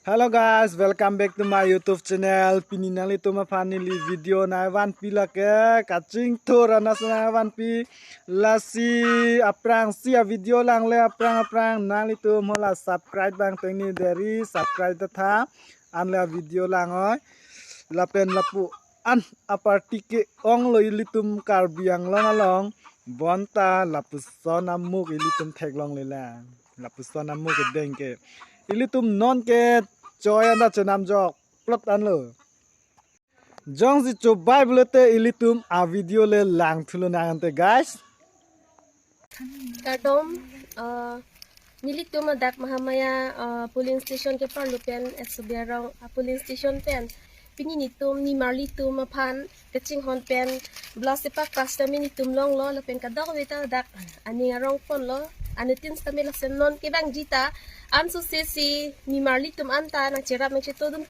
Hello guys, welcome back to my YouTube channel. Pininali tuma panili video na wan pila ke kacing tora nasna wan pi lasi aprang sia video lang le aprang nali tu mola subscribe bang tengni dari subscribe tha an le video lang oi lapen lapu an apartike ong lo ilitum karbiang long along bonta lapu sona muk ilitum theklong le la lapu sona muk dengke ilitum non ke choi anda chenam jok plot an lo jong si cho bible te ilitum a video le lang thulo na ante guys Kadom milik tu madak mahamaya polling station ke parlupen at subiarong polling station pen pininitum ni marlitum mapan kecing hon pen blasipa custom minitum long lo lapen kadok wita dak ani arong pon lo anitin sa mila senon ke bang jita an su sesi ni marlitum anta na cerap mechito dum